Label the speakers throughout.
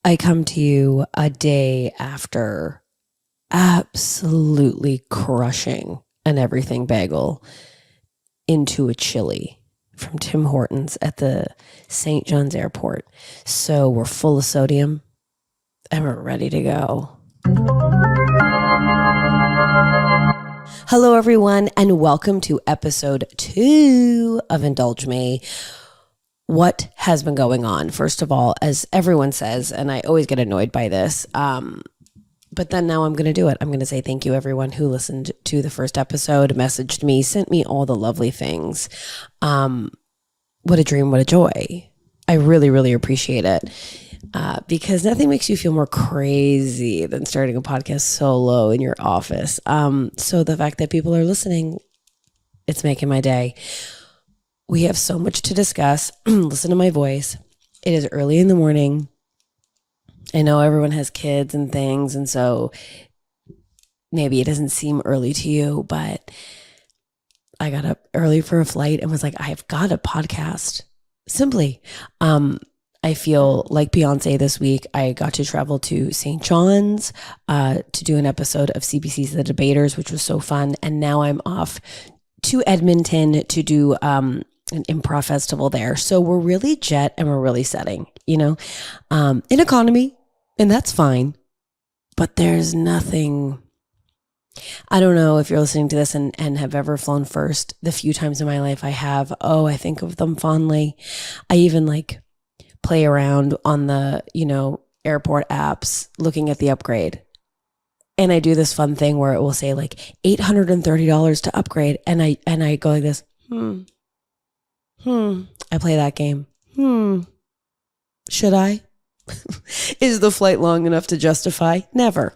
Speaker 1: I come to you a day after absolutely crushing an everything bagel into a chili from Tim Hortons at the St. John's Airport. So we're full of sodium and we're ready to go. Hello, everyone, and welcome to episode 2 of Indulge Me. What has been going on? First of all, as everyone says, and I always get annoyed by this, but then now I'm going to do it. I'm going to say thank you, everyone who listened to the first episode, messaged me, sent me all the lovely things. What a dream, what a joy. I really, really appreciate it because nothing makes you feel more crazy than starting a podcast solo in your office. So the fact that people are listening, it's making my day. We have so much to discuss. Listen to my voice. It is early in the morning. I know everyone has kids and things, and so maybe it doesn't seem early to you, but I got up early for a flight and was like, I've got a podcast. Simply. I feel like Beyonce this week. I got to travel to St. John's to do an episode of CBC's The Debaters, which was so fun. And now I'm off to Edmonton to do an improv festival there. So we're really jet and we're really setting, in economy, and that's fine. But there's nothing, I don't know if you're listening to this and have ever flown first. The few times in my life I have, I think of them fondly. I even play around on the, airport apps looking at the upgrade. And I do this fun thing where it will say $830 to upgrade. And I go like this, I play that game. Should I? Is the flight long enough to justify? Never.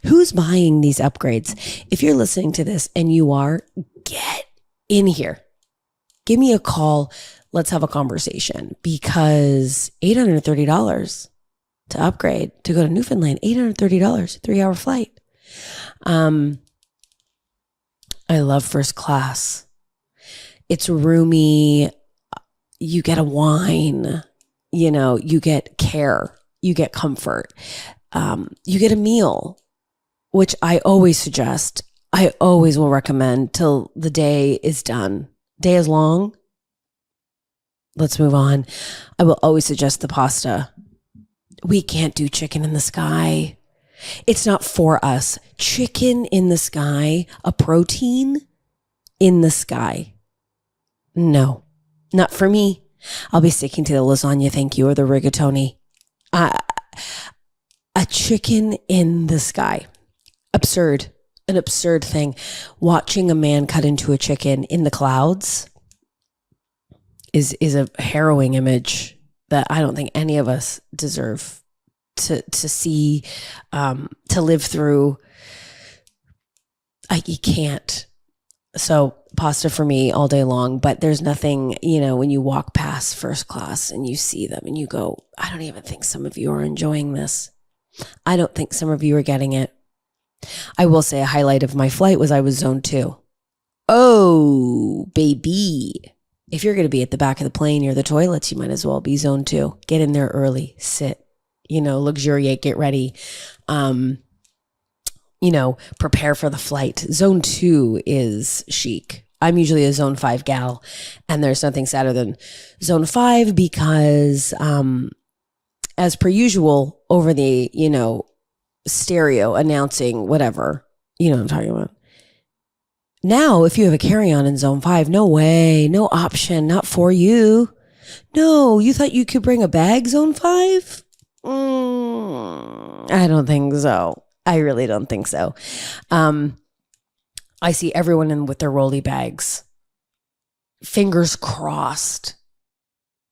Speaker 1: Who's buying these upgrades? If you're listening to this and you are, get in here. Give me a call. Let's have a conversation because $830 to upgrade to go to Newfoundland, $830, 3-hour flight. I love first class. It's roomy. You get a wine, you get care, you get comfort. You get a meal, which I always suggest. I always will recommend till the day is done. Day is long. Let's move on. I will always suggest the pasta. We can't do chicken in the sky. It's not for us. Chicken in the sky, a protein in the sky. No, not for me. I'll be sticking to the lasagna, thank you, or the rigatoni. A chicken in the sky. Absurd. An absurd thing. Watching a man cut into a chicken in the clouds is a harrowing image that I don't think any of us deserve to see, to live through. You can't. So pasta for me all day long, but there's nothing, when you walk past first class and you see them and you go, I don't even think some of you are enjoying this. I don't think some of you are getting it. I will say a highlight of my flight was I was zone 2. Oh, baby. If you're going to be at the back of the plane near the toilets, you might as well be zone 2. Get in there early, sit, luxuriate, get ready. Prepare for the flight. Zone 2 is chic. I'm usually a zone 5 gal, and there's nothing sadder than zone 5 because, as per usual, over the, stereo announcing whatever, what I'm talking about. Now, if you have a carry-on in zone 5, no way, no option, not for you. No, you thought you could bring a bag, zone 5? I don't think so. I really don't think so. I see everyone in with their rolly bags, fingers crossed,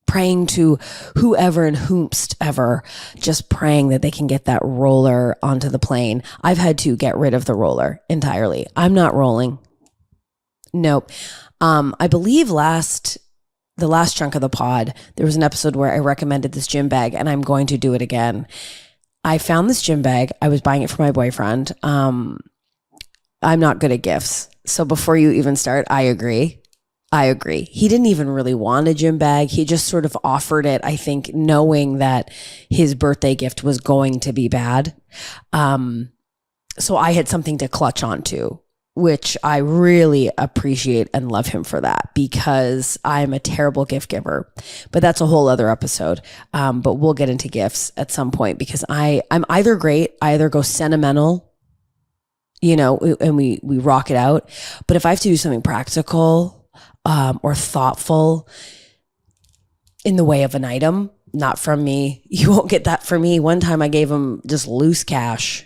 Speaker 1: praying to whoever and whomst ever, just praying that they can get that roller onto the plane. I've had to get rid of the roller entirely. I'm not rolling. Nope. I believe the last chunk of the pod, there was an episode where I recommended this gym bag, and I'm going to do it again. I found this gym bag. I was buying it for my boyfriend. I'm not good at gifts. So before you even start, I agree. I agree. He didn't even really want a gym bag. He just sort of offered it, I think, knowing that his birthday gift was going to be bad. So I had something to clutch onto, which I really appreciate and love him for that, because I'm a terrible gift giver. But that's a whole other episode. But we'll get into gifts at some point, because I'm either great, I either go sentimental, and we rock it out. But if I have to do something practical, or thoughtful in the way of an item, not from me. You won't get that from me. One time I gave him just loose cash.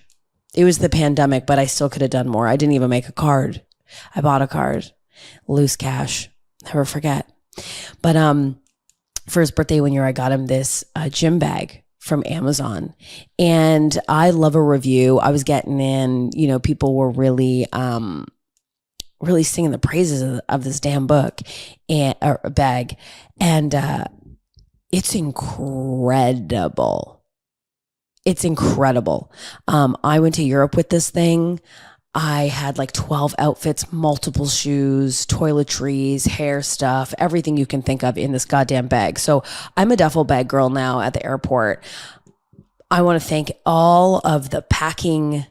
Speaker 1: It was the pandemic, but I still could have done more. I didn't even make a card. I bought a card, loose cash. Never forget. But for his birthday 1 year, I got him this gym bag from Amazon, and I love a review. I was getting in, people were really singing the praises of this damn book or bag. And it's incredible. It's incredible. I went to Europe with this thing. I had like 12 outfits, multiple shoes, toiletries, hair stuff, everything you can think of in this goddamn bag. So I'm a duffel bag girl now at the airport. I want to thank all of the packing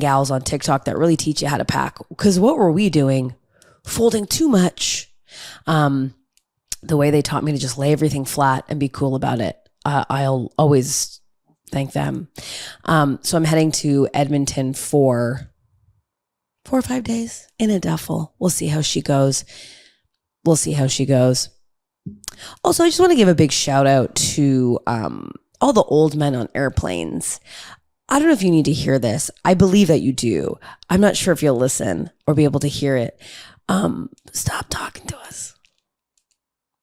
Speaker 1: gals on TikTok that really teach you how to pack. Because what were we doing? Folding too much. The way they taught me to just lay everything flat and be cool about it. I'll always thank them. So I'm heading to Edmonton for 4 or 5 days in a duffel. We'll see how she goes. Also, I just want to give a big shout out to all the old men on airplanes. I don't know if you need to hear this. I believe that you do. I'm not sure if you'll listen or be able to hear it. Stop talking to us.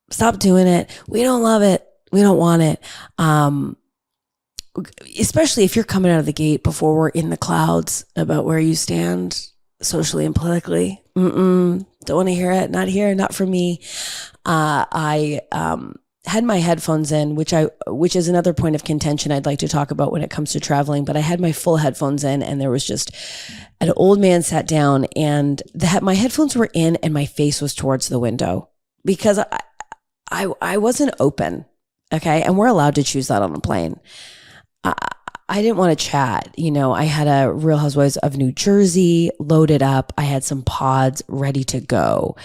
Speaker 1: Stop doing it. We don't love it. We don't want it. Especially if you're coming out of the gate before we're in the clouds about where you stand socially and politically. Don't want to hear it. Not here. Not for me. I had my headphones in, which is another point of contention I'd like to talk about when it comes to traveling. But I had my full headphones in, and there was just an old man sat down, and my headphones were in, and my face was towards the window because I wasn't open. Okay, and we're allowed to choose that on a plane. I didn't want to chat. I had a Real Housewives of New Jersey loaded up. I had some pods ready to go,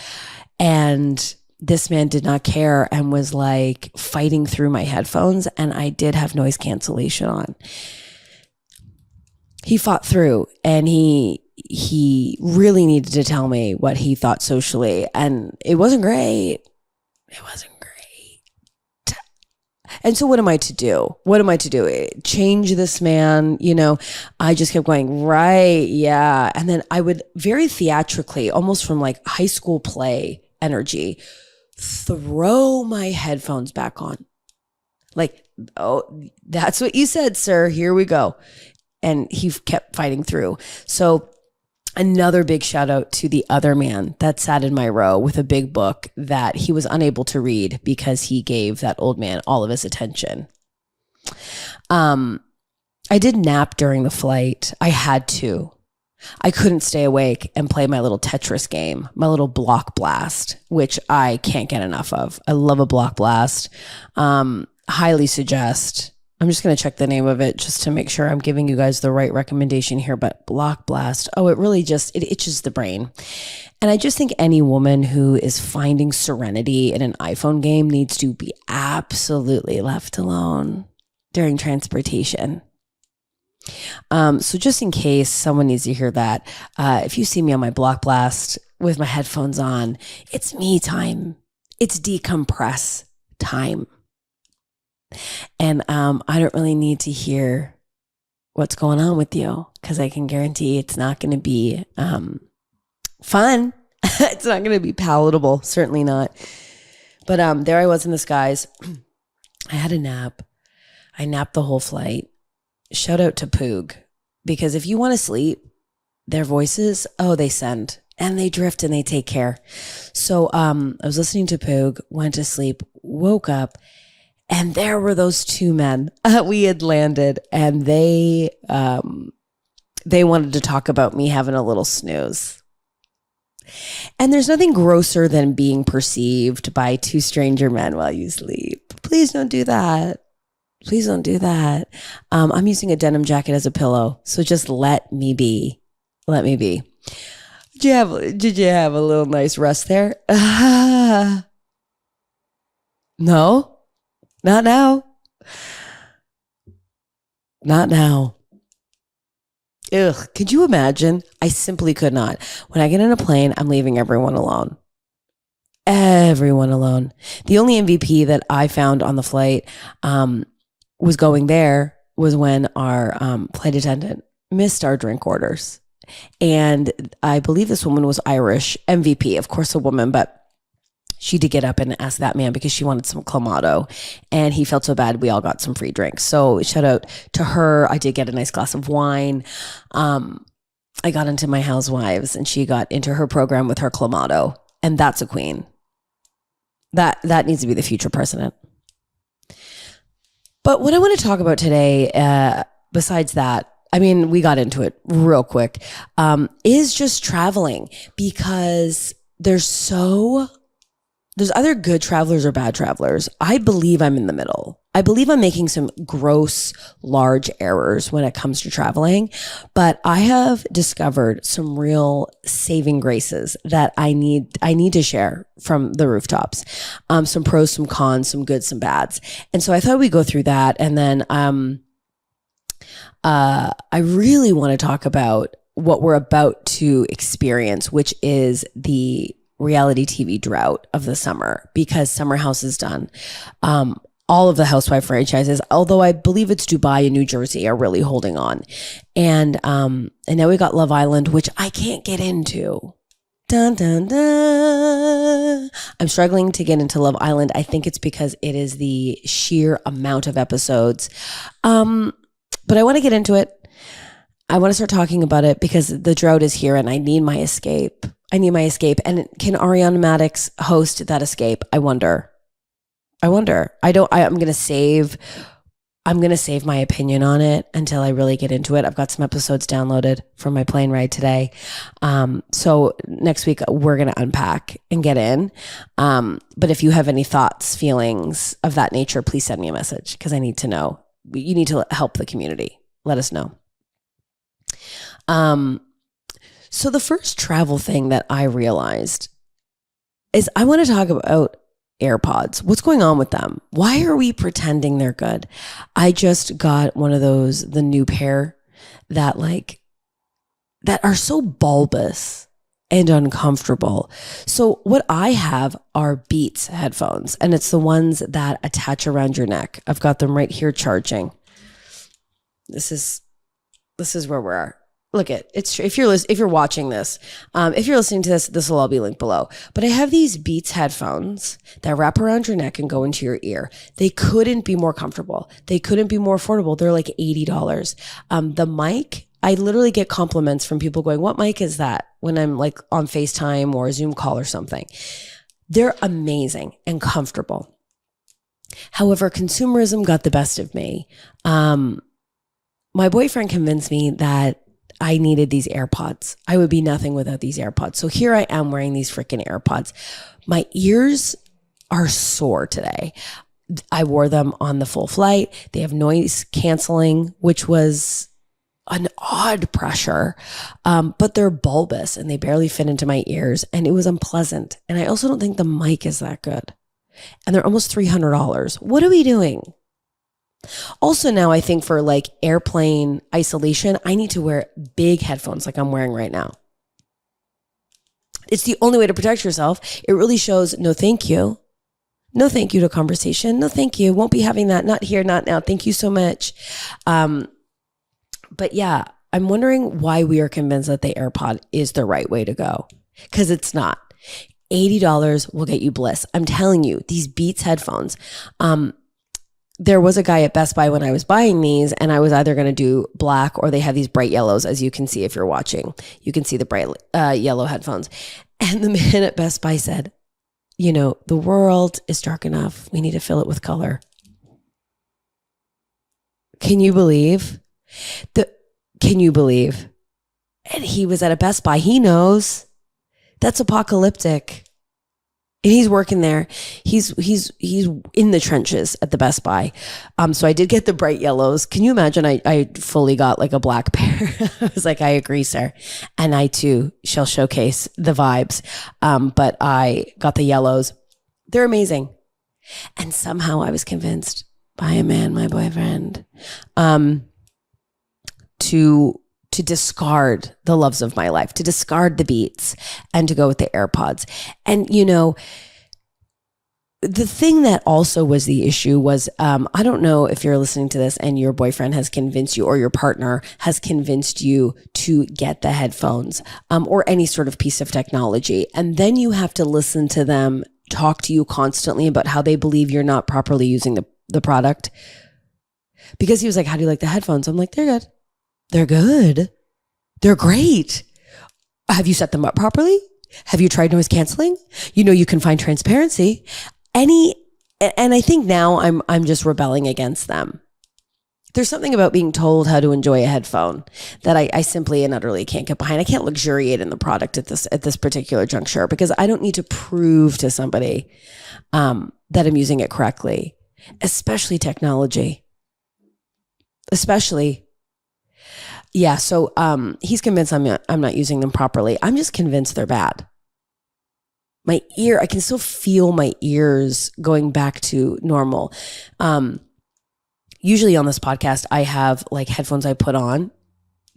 Speaker 1: and this man did not care and was like fighting through my headphones, and I did have noise cancellation on. He fought through, and he really needed to tell me what he thought socially, and it wasn't great. And so what am I to do? Change this man? I just kept going, right, yeah. And then I would very theatrically, almost from like high school play energy, throw my headphones back on. Like, oh, that's what you said, sir. Here we go. And he kept fighting through. So another big shout out to the other man that sat in my row with a big book that he was unable to read because he gave that old man all of his attention. I did nap during the flight. I had to. I couldn't stay awake and play my little Tetris game, my little block blast, which I can't get enough of. I love a block blast. Highly suggest. I'm just going to check the name of it just to make sure I'm giving you guys the right recommendation here. But block blast, it really just, it itches the brain. And I just think any woman who is finding serenity in an iPhone game needs to be absolutely left alone during transportation. So just in case someone needs to hear that, if you see me on my block blast with my headphones on, it's me time. It's decompress time. And I don't really need to hear what's going on with you, because I can guarantee it's not going to be fun. It's not going to be palatable. Certainly not. But there I was in the skies. I had a nap. I napped the whole flight. Shout out to Poog, because if you want to sleep, their voices, they send, and they drift and they take care. So I was listening to Poog, went to sleep, woke up, and there were those two men. We had landed, and they wanted to talk about me having a little snooze. And there's nothing grosser than being perceived by two stranger men while you sleep. Please don't do that. Please don't do that. I'm using a denim jacket as a pillow, so just let me be. Let me be. Did you have a little nice rest there? No, not now. Not now. Ugh, could you imagine? I simply could not. When I get in a plane, I'm leaving everyone alone. Everyone alone. The only MVP that I found on the flight was going there was when our flight attendant missed our drink orders. And I believe this woman was Irish, MVP, of course a woman, but she did get up and ask that man because she wanted some Clamato, and he felt so bad. We all got some free drinks. So shout out to her. I did get a nice glass of wine. I got into my housewives and she got into her program with her Clamato, and that's a queen. That needs to be the future president. But what I want to talk about today, besides that, I mean, we got into it real quick, is just traveling, because there's either good travelers or bad travelers. I believe I'm in the middle. I believe I'm making some gross, large errors when it comes to traveling, but I have discovered some real saving graces that I need to share from the rooftops. Some pros, some cons, some goods, some bads. And so I thought we'd go through that. And then I really want to talk about what we're about to experience, which is the reality TV drought of the summer, because Summer House is done. All of the housewife franchises, although I believe it's Dubai and New Jersey, are really holding on. And now we got Love Island, which I can't get into. Dun, dun, dun. I'm struggling to get into Love Island. I think it's because it is the sheer amount of episodes. But I want to get into it. I want to start talking about it because the drought is here and I need my escape. And can Ariana Madix host that escape? I wonder. I'm going to save my opinion on it until I really get into it. I've got some episodes downloaded from my plane ride today. So next week we're going to unpack and get in. But if you have any thoughts, feelings of that nature, please send me a message, because I need to know. You need to help the community. Let us know. So the first travel thing that I realized is I want to talk about AirPods. What's going on with them? Why are we pretending they're good? I just got one of those, the new pair that are so bulbous and uncomfortable. So what I have are Beats headphones, and it's the ones that attach around your neck. I've got them right here charging. This is where we are. Look at it's if you're watching this, if you're listening to this will all be linked below. But I have these Beats headphones that wrap around your neck and go into your ear. They couldn't be more comfortable. They couldn't be more affordable. They're like $80. The mic, I literally get compliments from people going, "What mic is that?" when I'm like on FaceTime or a Zoom call or something. They're amazing and comfortable. However, consumerism got the best of me. My boyfriend convinced me that I needed these AirPods. I would be nothing without these AirPods. So here I am wearing these freaking AirPods. My ears are sore today. I wore them on the full flight. They have noise canceling, which was an odd pressure, but they're bulbous and they barely fit into my ears, and it was unpleasant. And I also don't think the mic is that good. And they're almost $300. What are we doing? Also now I think for like airplane isolation, I need to wear big headphones like I'm wearing right now. It's the only way to protect yourself. It really shows no thank you. No thank you to conversation. No thank you. Won't be having that. Not here, not now. Thank you so much. But yeah, I'm wondering why we are convinced that the AirPod is the right way to go. Because it's not. $80 will get you bliss. I'm telling you, these Beats headphones. There was a guy at Best Buy when I was buying these, and I was either going to do black or they have these bright yellows, as you can see if you're watching. You can see the bright yellow headphones. And the man at Best Buy said, the world is dark enough. We need to fill it with color. Can you believe? Can you believe? And he was at a Best Buy. He knows That's apocalyptic. And he's working there. He's in the trenches at the Best Buy. So I did get the bright yellows. Can you imagine? I fully got like a black pair. I was like, I agree, sir. And I too shall showcase the vibes. But I got the yellows. They're amazing. And somehow I was convinced by a man, my boyfriend, to discard the loves of my life, to discard the Beats and to go with the AirPods. And, you know, the thing that also was the issue was, I don't know if you're listening to this and your boyfriend has convinced you or your partner has convinced you to get the headphones, or any sort of piece of technology. And then you have to listen to them talk to you constantly about how they believe you're not properly using the product. Because he was like, how do you like the headphones? I'm like, they're good. They're good. They're great. Have you set them up properly? Have you tried noise canceling? You know, you can find transparency. And I think now I'm just rebelling against them. There's something about being told how to enjoy a headphone that I simply and utterly can't get behind. I can't luxuriate in the product at this particular juncture because I don't need to prove to somebody that I'm using it correctly, especially technology. Especially. Yeah, so he's convinced I'm not using them properly. I'm just convinced they're bad. My ear, I can still feel my ears going back to normal. Usually on this podcast, I have like headphones I put on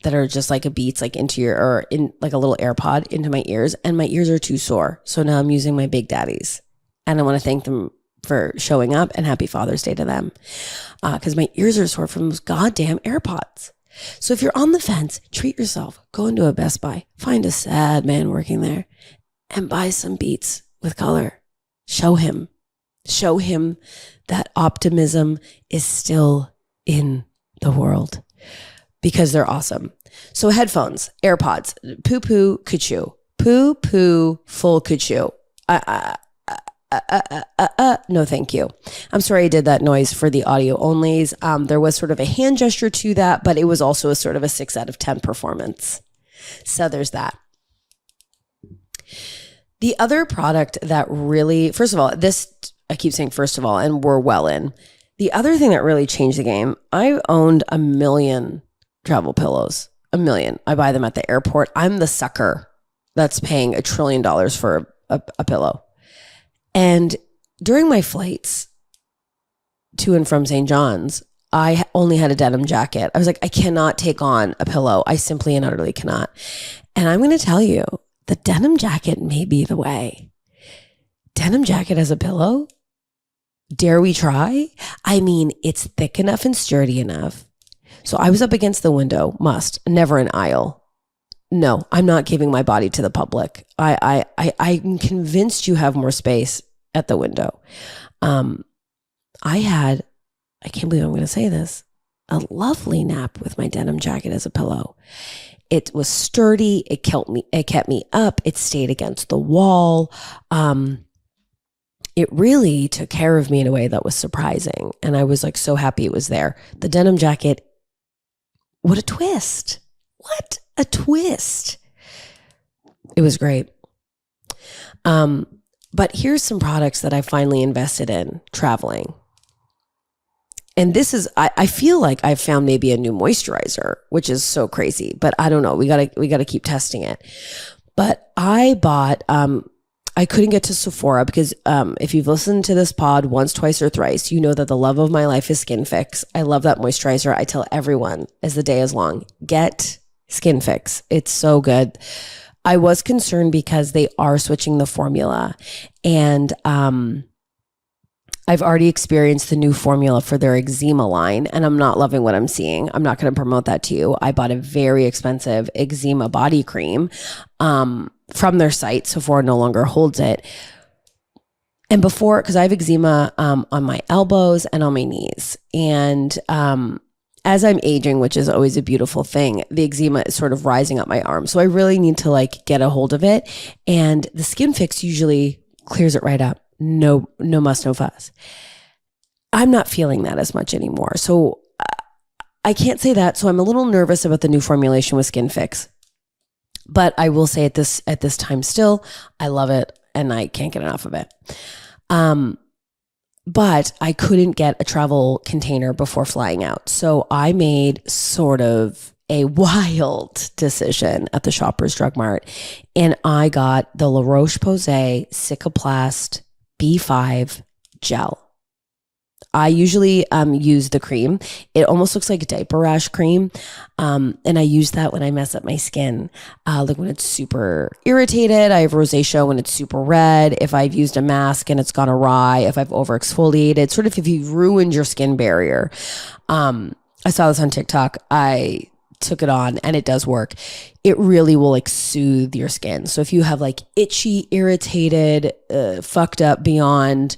Speaker 1: that are just like a Beats, like into your, or in like a little AirPod into my ears, and my ears are too sore. So now I'm using my Big Daddies, and I want to thank them for showing up, and happy Father's Day to them. Because my ears are sore from those goddamn AirPods. So if you're on the fence, treat yourself. Go into a Best Buy, find a sad man working there, and buy some Beats with color. Show him that optimism is still in the world because they're awesome. So headphones, AirPods, poo-poo, kuchu, poo-poo, full kuchu. No, thank you. I'm sorry I did that noise for the audio onlys. There was sort of a hand gesture to that, but it was also a sort of a 6 out of 10 performance. So there's that. The other product that really, first of all, this, I keep saying first of all, and we're well in. The other thing that really changed the game, I owned 1 million travel pillows. 1 million. I buy them at the airport. I'm the sucker that's paying $1 trillion for a pillow. And during my flights to and from St. John's, I only had a denim jacket. I was like, I cannot take on a pillow. I simply and utterly cannot. And I'm going to tell you, the denim jacket may be the way. Denim jacket as a pillow? Dare we try? I mean, it's thick enough and sturdy enough. So I was up against the window, never an aisle. No, I'm not giving my body to the public. I'm convinced you have more space at the window. I can't believe I'm going to say this, a lovely nap with my denim jacket as a pillow. It was sturdy. It kept me up. It stayed against the wall. It really took care of me in a way that was surprising. And I was like so happy it was there. The denim jacket, what a twist. What a twist. It was great. But here's some products that I finally invested in traveling. And this is, I feel like I've found maybe a new moisturizer, which is so crazy, but I don't know. We gotta keep testing it. But I bought, I couldn't get to Sephora because if you've listened to this pod once, twice, or thrice, you know that the love of my life is Skin Fix. I love that moisturizer. I tell everyone as the day is long, get Skin Fix. It's so good. I was concerned because they are switching the formula, and I've already experienced the new formula for their eczema line, and I'm not loving what I'm seeing. I'm not going to promote that to you. I bought a very expensive eczema body cream from their site. Sephora no longer holds it. And before, because I have eczema on my elbows and on my knees, and as I'm aging, which is always a beautiful thing, the eczema is sort of rising up my arm. So I really need to like get a hold of it. And the Skin Fix usually clears it right up. No muss, no fuss. I'm not feeling that as much anymore. So I can't say that. So I'm a little nervous about the new formulation with Skin Fix. But I will say at this time still, I love it and I can't get enough of it. But I couldn't get a travel container before flying out. So I made sort of a wild decision at the Shoppers Drug Mart. And I got the La Roche-Posay Cicaplast B5 gel. I usually use the cream. It almost looks like diaper rash cream. And I use that when I mess up my skin. Like when it's super irritated. I have rosacea when it's super red. If I've used a mask and it's gone awry. If I've over exfoliated. Sort of if you've ruined your skin barrier. I saw this on TikTok. I took it on and it does work. It really will like soothe your skin. So if you have like itchy, irritated, fucked up beyond...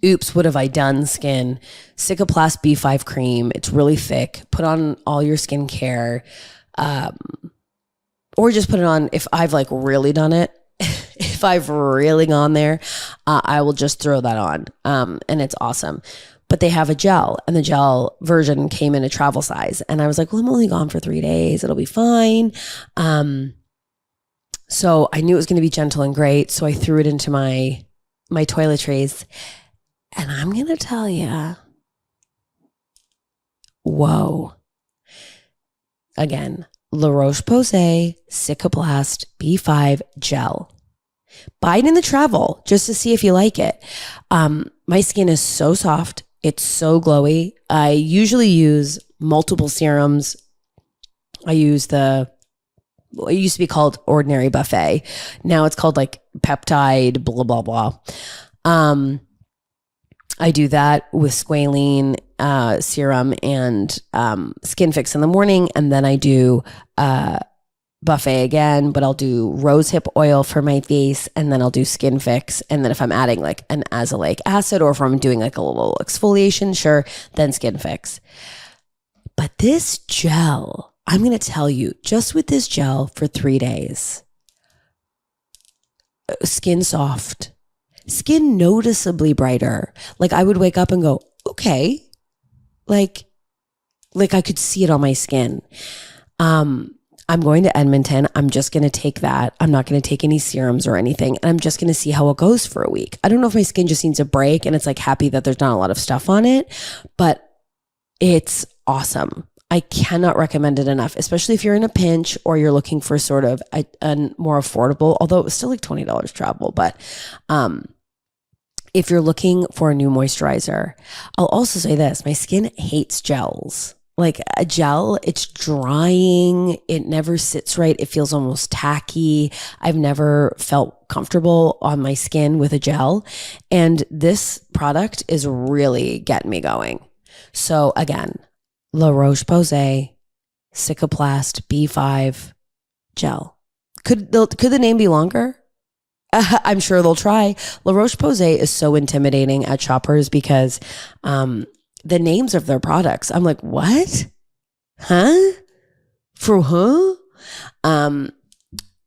Speaker 1: oops, what have I done skin, Cicaplast B5 cream. It's really thick. Put on all your skincare. Or just put it on if I've like really done it. If I've really gone there, I will just throw that on. And it's awesome. But they have a gel and the gel version came in a travel size. And I was like, well, I'm only gone for 3 days. It'll be fine. So I knew it was going to be gentle and great. So I threw it into my toiletries. And I'm going to tell you, whoa. Again, La Roche-Posay Cicaplast B5 gel. Buy it in the travel just to see if you like it. My skin is so soft. It's so glowy. I usually use multiple serums. I use it used to be called Ordinary Buffet. Now it's called like Peptide, blah, blah, blah. I do that with squalene serum and Skin Fix in the morning. And then I do Buffet again, but I'll do rosehip oil for my face. And then I'll do Skin Fix. And then if I'm adding like an azelaic acid or if I'm doing like a little exfoliation, sure, then Skin Fix. But this gel, I'm going to tell you, just with this gel for 3 days, skin soft. Skin noticeably brighter. Like I would wake up and go, okay. Like I could see it on my skin. I'm going to Edmonton. I'm just going to take that. I'm not going to take any serums or anything. And I'm just going to see how it goes for a week. I don't know if my skin just needs a break and it's like happy that there's not a lot of stuff on it, but it's awesome. I cannot recommend it enough, especially if you're in a pinch or you're looking for sort of a more affordable, although it was still like $20 travel, but, if you're looking for a new moisturizer, I'll also say this, my skin hates gels. Like a gel, it's drying. It never sits right. It feels almost tacky. I've never felt comfortable on my skin with a gel. And this product is really getting me going. So again, La Roche-Posay Cicaplast B5 gel. Could the name be longer? I'm sure they'll try. La Roche-Posay is so intimidating at Shoppers because the names of their products, I'm like, what? Huh? For who?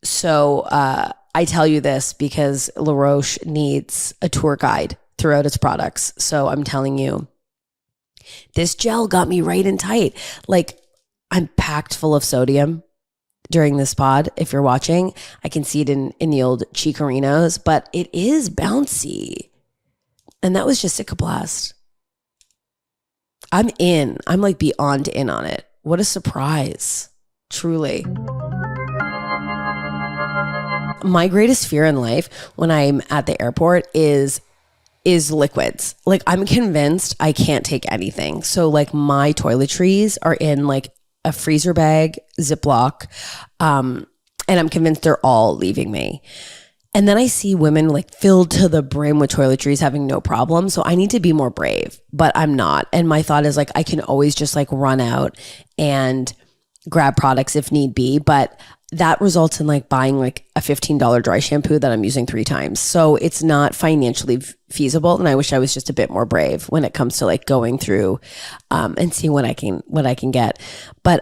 Speaker 1: So I tell you this because La Roche needs a tour guide throughout its products. So I'm telling you, this gel got me right and tight. Like I'm packed full of sodium during this pod. If you're watching, I can see it in the old cheekerinos, but it is bouncy. And that was just Cicaplast. I'm in. I'm like beyond in on it. What a surprise. Truly. My greatest fear in life when I'm at the airport is liquids. Like I'm convinced I can't take anything. So like my toiletries are in like a freezer bag, Ziploc, and I'm convinced they're all leaving me. And then I see women like filled to the brim with toiletries having no problem. So I need to be more brave, but I'm not. And my thought is like, I can always just like run out and grab products if need be. But that results in like buying like a $15 dry shampoo that I'm using 3 times. So it's not financially feasible. And I wish I was just a bit more brave when it comes to like going through and seeing what I can get. But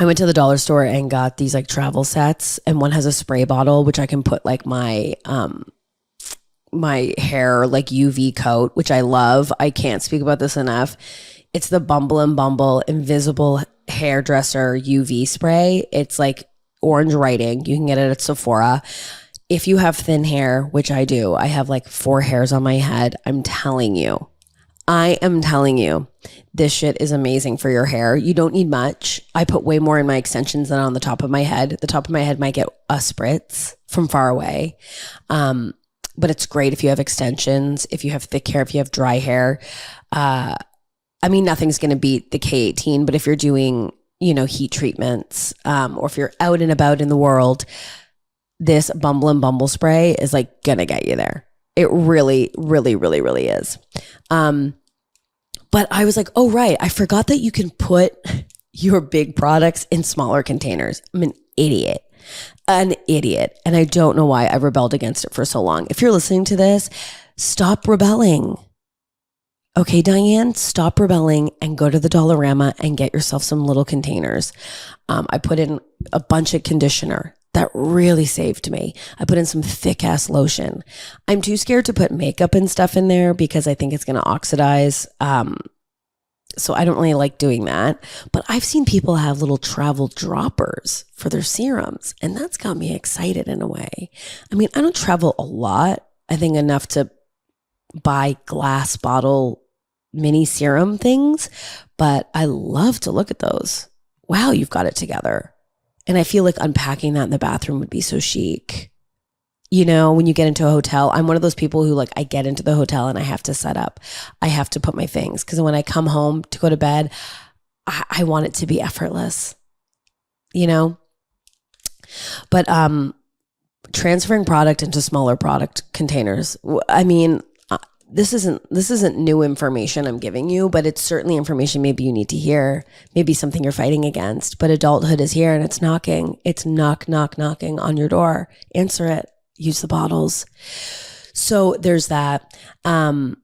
Speaker 1: I went to the dollar store and got these like travel sets, and one has a spray bottle, which I can put like my hair like UV coat, which I love. I can't speak about this enough. It's the Bumble Invisible hairdresser UV spray. It's like orange writing. You can get it at Sephora. If you have thin hair, which I do, I have like 4 hairs on my head. I am telling you, this shit is amazing for your hair. You don't need much. I put way more in my extensions than on the top of my head. The top of my head might get a spritz from far away. But it's great if you have extensions, if you have thick hair, if you have dry hair. I mean, nothing's going to beat the K18, but if you're doing, heat treatments, or if you're out and about in the world, this Bumble and Bumble spray is like going to get you there. It really, really, really, really is. But I was like, oh, right. I forgot that you can put your big products in smaller containers. I'm an idiot. And I don't know why I rebelled against it for so long. If you're listening to this, stop rebelling. Okay, Diane, stop rebelling and go to the Dollarama and get yourself some little containers. I put in a bunch of conditioner. That really saved me. I put in some thick ass lotion. I'm too scared to put makeup and stuff in there because I think it's going to oxidize. So I don't really like doing that. But I've seen people have little travel droppers for their serums, and that's got me excited in a way. I mean, I don't travel a lot. I think enough to buy glass bottle mini serum things, but I love to look at those. Wow, you've got it together. And I feel like unpacking that in the bathroom would be so chic. When you get into a hotel, I'm one of those people who I get into the hotel and I have to set up. I have to put my things because when I come home to go to bed, I want it to be effortless, But transferring product into smaller product containers. I mean, this isn't new information I'm giving you, but it's certainly information maybe you need to hear, maybe something you're fighting against. But adulthood is here and it's knocking. It's knocking on your door. Answer it. Use the bottles. So there's that. I'm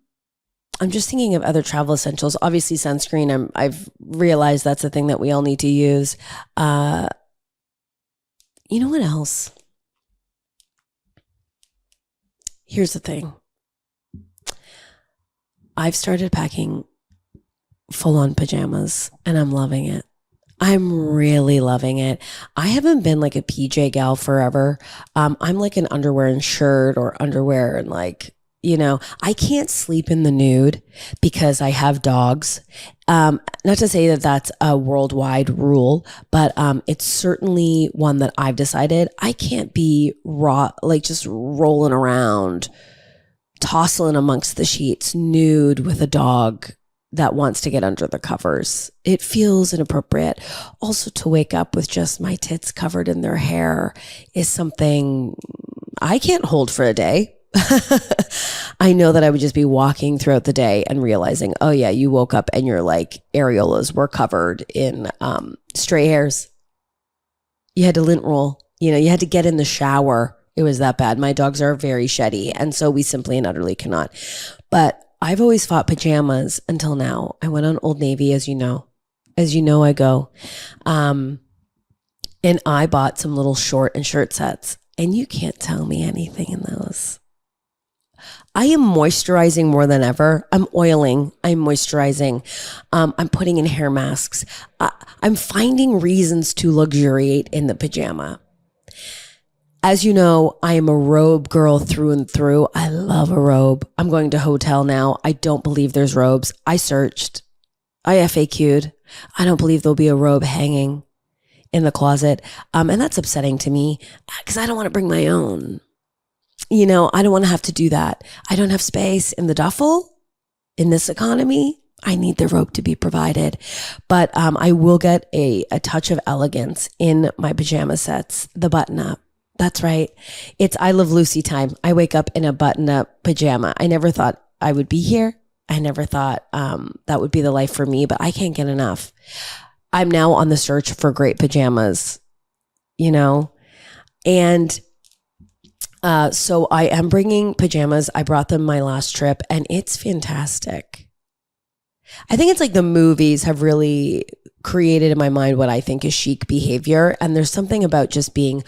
Speaker 1: just thinking of other travel essentials. Obviously sunscreen. I've realized that's a thing that we all need to use. You know what else? Here's the thing. I've started packing full-on pajamas and I'm loving it. I'm really loving it. I haven't been like a PJ gal forever. I'm like an underwear and shirt or underwear and I can't sleep in the nude because I have dogs. Not to say that that's a worldwide rule, but it's certainly one that I've decided I can't be raw, just rolling around, tossing amongst the sheets, nude with a dog that wants to get under the covers. It feels inappropriate. Also, to wake up with just my tits covered in their hair is something I can't hold for a day. I know that I would just be walking throughout the day and realizing, oh yeah, you woke up and your areolas were covered in stray hairs. You had to lint roll. You had to get in the shower. It was that bad. My dogs are very sheddy, and so we simply and utterly cannot. But I've always fought pajamas until now. I went on Old Navy, as you know. I go. And I bought some little short and shirt sets, and you can't tell me anything in those. I am moisturizing more than ever. I'm oiling. I'm moisturizing. I'm putting in hair masks. I'm finding reasons to luxuriate in the pajama. As you know, I am a robe girl through and through. I love a robe. I'm going to hotel now. I don't believe there's robes. I searched. I FAQ'd. I don't believe there'll be a robe hanging in the closet. And that's upsetting to me because I don't want to bring my own. I don't want to have to do that. I don't have space in the duffel in this economy. I need the robe to be provided. But I will get a touch of elegance in my pajama sets, the button up. That's right. It's I Love Lucy time. I wake up in a button-up pajama. I never thought I would be here. I never thought that would be the life for me, but I can't get enough. I'm now on the search for great pajamas, And so I am bringing pajamas. I brought them my last trip, and it's fantastic. I think it's the movies have really created in my mind what I think is chic behavior, and there's something about just being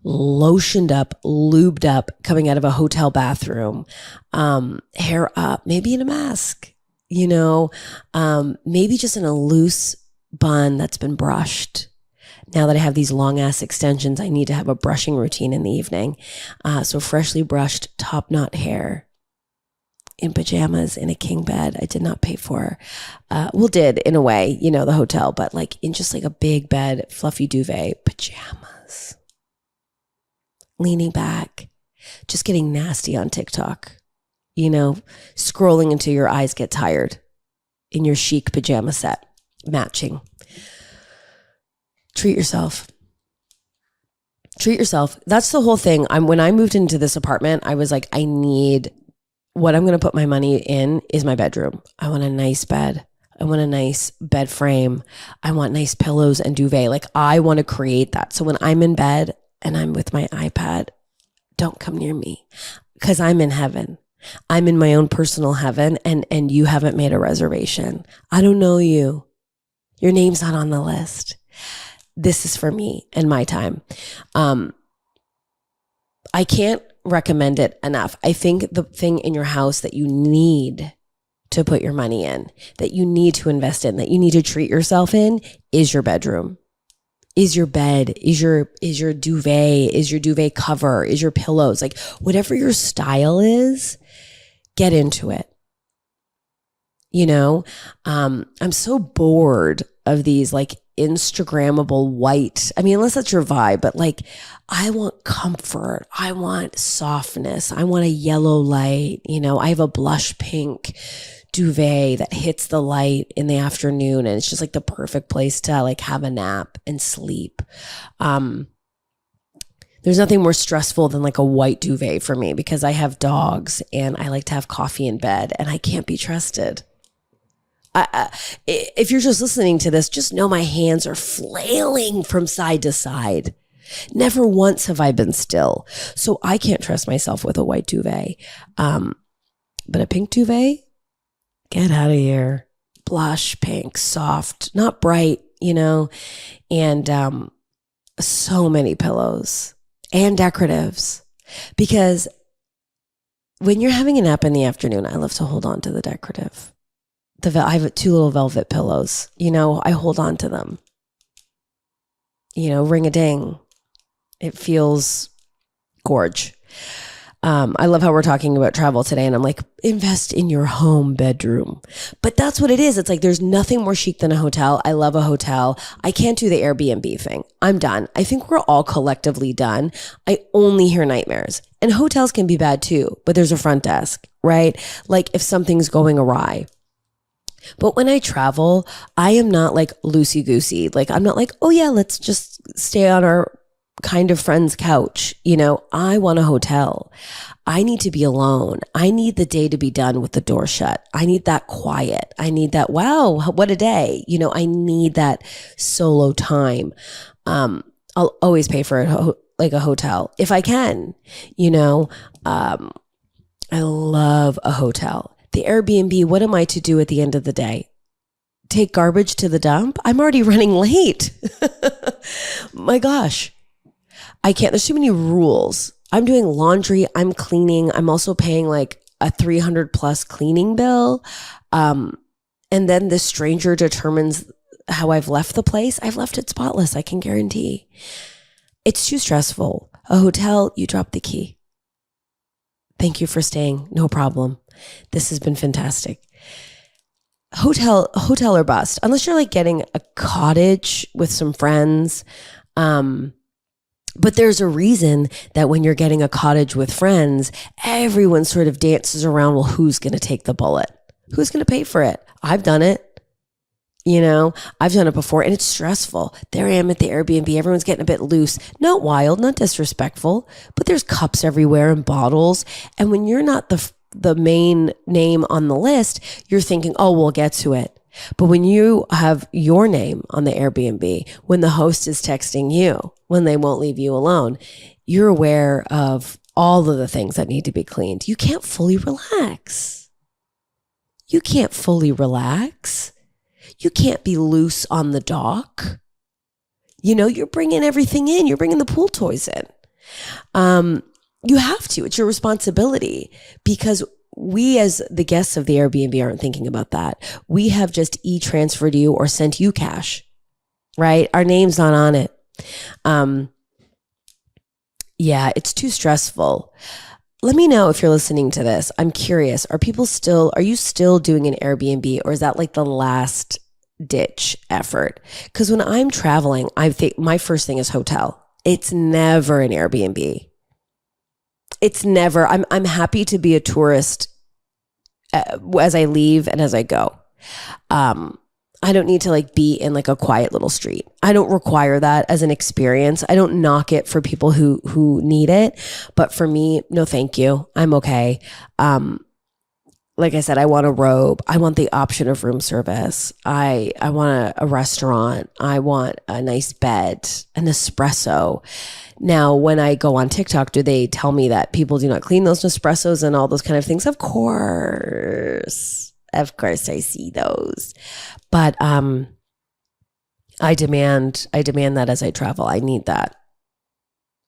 Speaker 1: lotioned up, lubed up, coming out of a hotel bathroom, hair up, maybe in a mask, maybe just in a loose bun that's been brushed. Now that I have these long ass extensions, I need to have a brushing routine in the evening. So freshly brushed top knot hair in pajamas in a king bed. I did not pay for, did in a way, the hotel, but like in just like a big bed, fluffy duvet, pajamas, leaning back, just getting nasty on TikTok, scrolling until your eyes get tired in your chic pajama set, matching. Treat yourself. That's the whole thing. When I moved into this apartment, I was like, what I'm going to put my money in is my bedroom. I want a nice bed. I want a nice bed frame. I want nice pillows and duvet. Like I want to create that. So when I'm in bed and I'm with my iPad, don't come near me because I'm in heaven. I'm in my own personal heaven and you haven't made a reservation. I don't know you. Your name's not on the list. This is for me and my time. I can't recommend it enough. I think the thing in your house that you need to put your money in, that you need to invest in, that you need to treat yourself in is your bedroom, is your bed, is your duvet, is your duvet cover, is your pillows, like whatever your style is, get into it. I'm so bored of these like Instagrammable white. I mean, unless that's your vibe, but like, I want comfort. I want softness. I want a yellow light. I have a blush pink duvet that hits the light in the afternoon. And it's just like the perfect place to like have a nap and sleep. There's nothing more stressful than like a white duvet for me because I have dogs and I like to have coffee in bed and I can't be trusted. If you're just listening to this, just know my hands are flailing from side to side. Never once have I been still. So I can't trust myself with a white duvet. But a pink duvet, get out of here. Blush pink, soft, not bright, and so many pillows and decoratives. Because when you're having a nap in the afternoon, I love to hold on to the decorative. I have 2 little velvet pillows, I hold on to them, ring a ding. It feels gorge. I love how we're talking about travel today and I'm like, invest in your home bedroom. But that's what it is. It's like, there's nothing more chic than a hotel. I love a hotel. I can't do the Airbnb thing. I'm done. I think we're all collectively done. I only hear nightmares, and hotels can be bad too, but there's a front desk, right? Like if something's going awry. But when I travel, I am not like loosey-goosey. Like I'm not like, oh yeah, let's just stay on our kind of friend's couch. I want a hotel. I need to be alone. I need the day to be done with the door shut. I need that quiet. I need that, wow, what a day. I need that solo time. I'll always pay for a hotel if I can. I love a hotel. The Airbnb, what am I to do at the end of the day? Take garbage to the dump? I'm already running late. My gosh. I can't. There's too many rules. I'm doing laundry. I'm cleaning. I'm also paying like a 300 plus cleaning bill. And then the stranger determines how I've left the place. I've left it spotless. I can guarantee. It's too stressful. A hotel, you drop the key. Thank you for staying. No problem. This has been fantastic. Hotel or bust, unless you're like getting a cottage with some friends. But there's a reason that when you're getting a cottage with friends, everyone sort of dances around, well, who's going to take the bullet? Who's going to pay for it? I've done it. I've done it before and it's stressful. There I am at the Airbnb. Everyone's getting a bit loose, not wild, not disrespectful, but there's cups everywhere and bottles. And when you're not the main name on the list, you're thinking, oh, we'll get to it. But when you have your name on the Airbnb, when the host is texting you, when they won't leave you alone, you're aware of all of the things that need to be cleaned. You can't fully relax. You can't be loose on the dock. You're bringing everything in. You're bringing the pool toys in. You have to. It's your responsibility, because we as the guests of the Airbnb aren't thinking about that. We have just e-transferred you or sent you cash right? Our name's not on it. Yeah, it's too stressful. Let me know if you're listening to this. I'm curious. Are you still doing an Airbnb, or is that like the last ditch effort? Because when I'm traveling, I think my first thing is hotel. It's never an Airbnb. It's never. I'm happy to be a tourist as I leave and as I go. I don't need to like be in like a quiet little street. I don't require that as an experience. I don't knock it for people who need it, but for me, no, thank you. I'm okay. Like I said, I want a robe. I want the option of room service. I want a restaurant. I want a nice bed, an espresso. Now, when I go on TikTok, do they tell me that people do not clean those Nespressos and all those kind of things? Of course, I see those. But I demand that as I travel. I need that.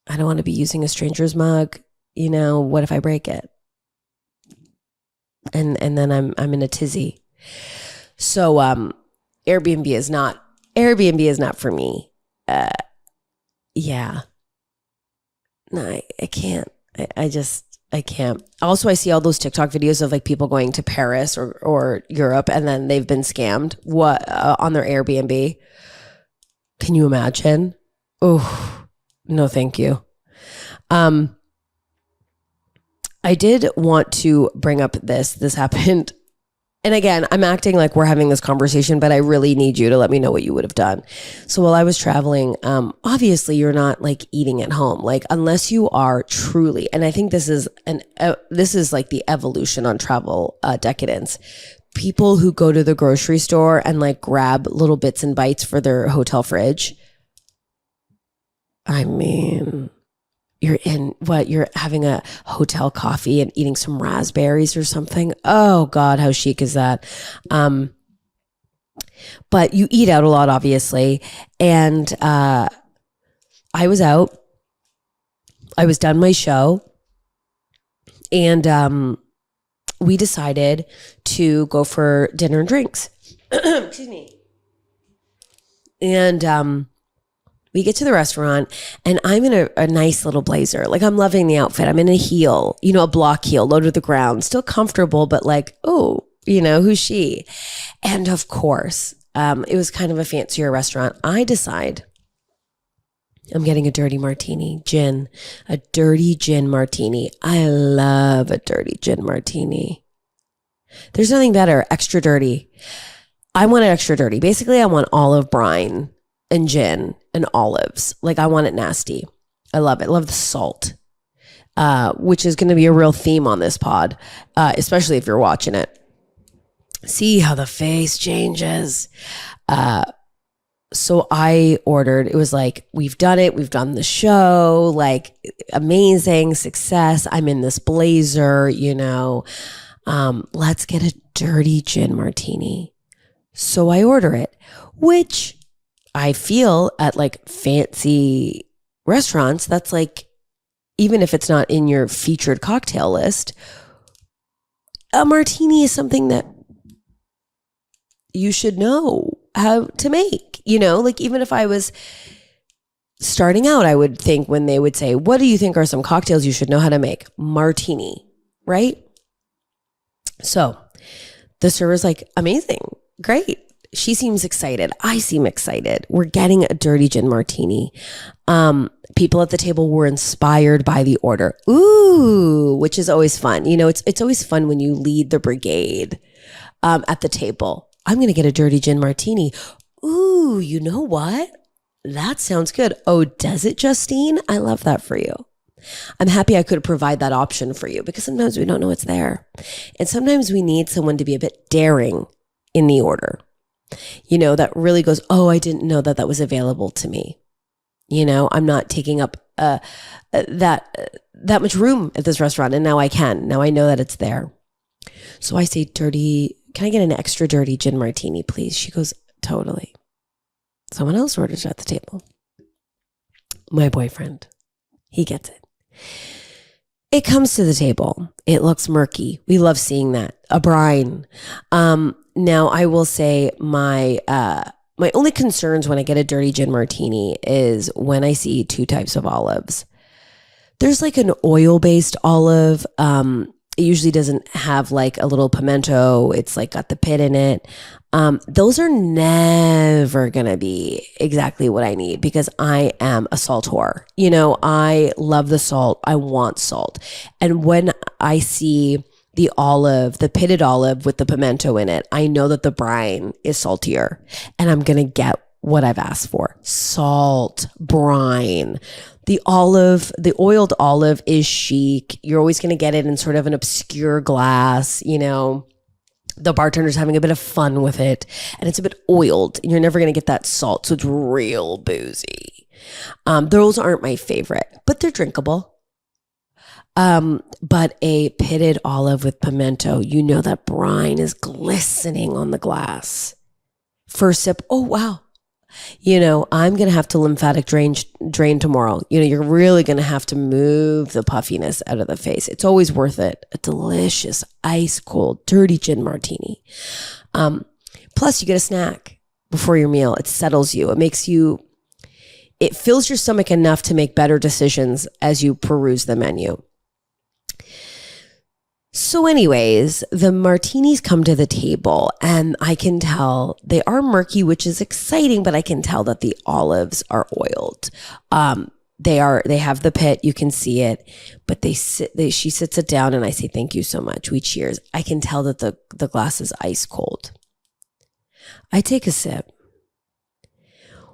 Speaker 1: I don't want to be using a stranger's mug. You know, what if I break it? And then I'm in a tizzy. So Airbnb is not for me. Yeah. No, I can't. I can't. Also, I see all those TikTok videos of like people going to Paris or Europe and then they've been scammed on their Airbnb. Can you imagine? Oh, no, thank you. I did want to bring up this happened. And again, I'm acting like we're having this conversation, but I really need you to let me know what you would have done. So while I was traveling, obviously you're not like eating at home, like unless you are truly, and I think this is like the evolution on travel decadence. People who go to the grocery store and like grab little bits and bites for their hotel fridge. I mean, you're having a hotel coffee and eating some raspberries or something. Oh God, how chic is that? But you eat out a lot, obviously. And I was out. I was done my show. And we decided to go for dinner and drinks. Excuse me. And we get to the restaurant and I'm in a nice little blazer. Like I'm loving the outfit. I'm in a heel, a block heel, low to the ground, still comfortable, but like, oh, who's she? And of course, it was kind of a fancier restaurant. I decide I'm getting a dirty martini, a dirty gin martini. I love a dirty gin martini. There's nothing better, extra dirty. I want it extra dirty. Basically, I want olive brine and gin and olives. Like I want it nasty. I love it. I love the salt, which is going to be a real theme on this pod, especially if you're watching it. See how the face changes. So I ordered, it was like, we've done it. We've done the show, like amazing success. I'm in this blazer, let's get a dirty gin martini. So I order it, which I feel at like fancy restaurants, that's like, even if it's not in your featured cocktail list, a martini is something that you should know how to make, like even if I was starting out, I would think when they would say, what do you think are some cocktails you should know how to make? Martini, right? So the server's like, amazing, great. She seems excited. I seem excited. We're getting a dirty gin martini. People at the table were inspired by the order. Ooh, which is always fun. It's always fun when you lead the brigade at the table. I'm going to get a dirty gin martini. Ooh, you know what? That sounds good. Oh, does it, Justine? I love that for you. I'm happy I could provide that option for you because sometimes we don't know it's there. And sometimes we need someone to be a bit daring in the order. That really goes, oh, I didn't know that was available to me. I'm not taking up that much room at this restaurant. And now I can. Now I know that it's there. So I say, can I get an extra dirty gin martini, please? She goes, totally. Someone else orders at the table. My boyfriend. He gets it. It comes to the table. It looks murky. We love seeing that. A brine. Now I will say my my only concerns when I get a dirty gin martini is when I see two types of olives. There's like an oil-based olive. It usually doesn't have like a little pimento. It's like got the pit in it. Those are never going to be exactly what I need because I am a salt whore. I love the salt. I want salt. And when I see the olive, the pitted olive with the pimento in it, I know that the brine is saltier and I'm going to get what I've asked for. Salt, brine. The oiled olive is chic. You're always going to get it in sort of an obscure glass, The bartender's having a bit of fun with it and it's a bit oiled and you're never going to get that salt. So it's real boozy. Those aren't my favorite, but they're drinkable. But a pitted olive with pimento, that brine is glistening on the glass. First sip, oh wow. I'm going to have to lymphatic drain tomorrow. You're really going to have to move the puffiness out of the face. It's always worth it. A delicious, ice cold, dirty gin martini. Plus you get a snack before your meal. It settles you. It fills your stomach enough to make better decisions as you peruse the menu. So anyways, the martinis come to the table and I can tell they are murky, which is exciting, but I can tell that the olives are oiled. They have the pit, you can see it, but she sits it down and I say, thank you so much. We cheers. I can tell that the glass is ice cold. I take a sip.